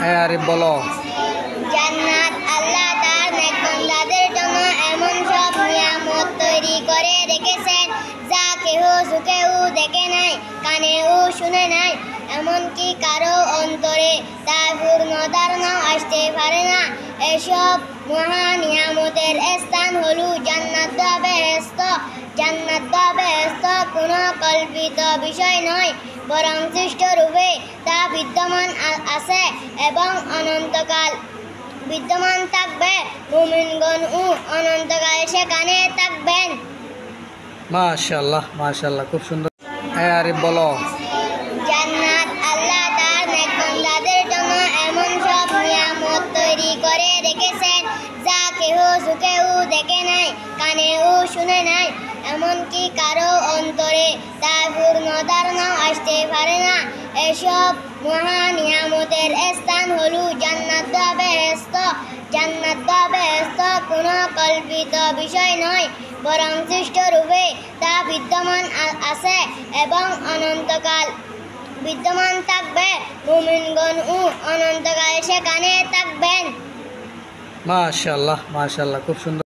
হ্যাঁ আরিফ বলো। জান্নাত আল্লাহ তার নেক বান্দাদের জন্য এমন সব নিয়ামত তৈরি করে রেখেছেন যা কেহ চোখেও দেখে নাই, কানেও শুনে নাই, এমনকি কারো অন্তরে তার পূর্ণ ধারণা আসতে পারে না। এসব মহা নিয়ামতের স্থান হলো জান্নাত বা বেহেশত। জান্নাত বা বেহেশত কোনো কল্পিত বিষয় নয়, বরং সৃষ্ট রূপে তা বিদ্যমান আছে এবং অনন্তকাল বিদ্যমান থাকবে। মুমিনগণ অনন্তকাল সেখানে থাকবেন। মাশাআল্লাহ মাশাআল্লাহ, খুব সুন্দর। হ্যাঁ আরিফ বলো। জান্নাত আল্লাহ তার নেক বান্দাদের জন্য এমন সব নিয়ামত তৈরি করে রেখেছেন যা কেহ চোখেও দেখে নাই, কানেও শুনে নাই, এমনকি কারো অন্তরে তার পূর্ণ ধারণা আসতে পারে না। এসব মহা নিয়ামতের স্থান হলো জান্নাত বা বেহেশত। জান্নাত বা বেহেশত কোনো কল্পিত বিষয় নয়, বরং সৃষ্ট রূপে তা বিদ্যমান আছে এবং অনন্তকাল বিদ্যমান থাকবে। মুমিনগণ অনন্তকাল সেখানে থাকবেন। মাশাআল্লাহ মাশাআল্লাহ, খুব সুন্দর।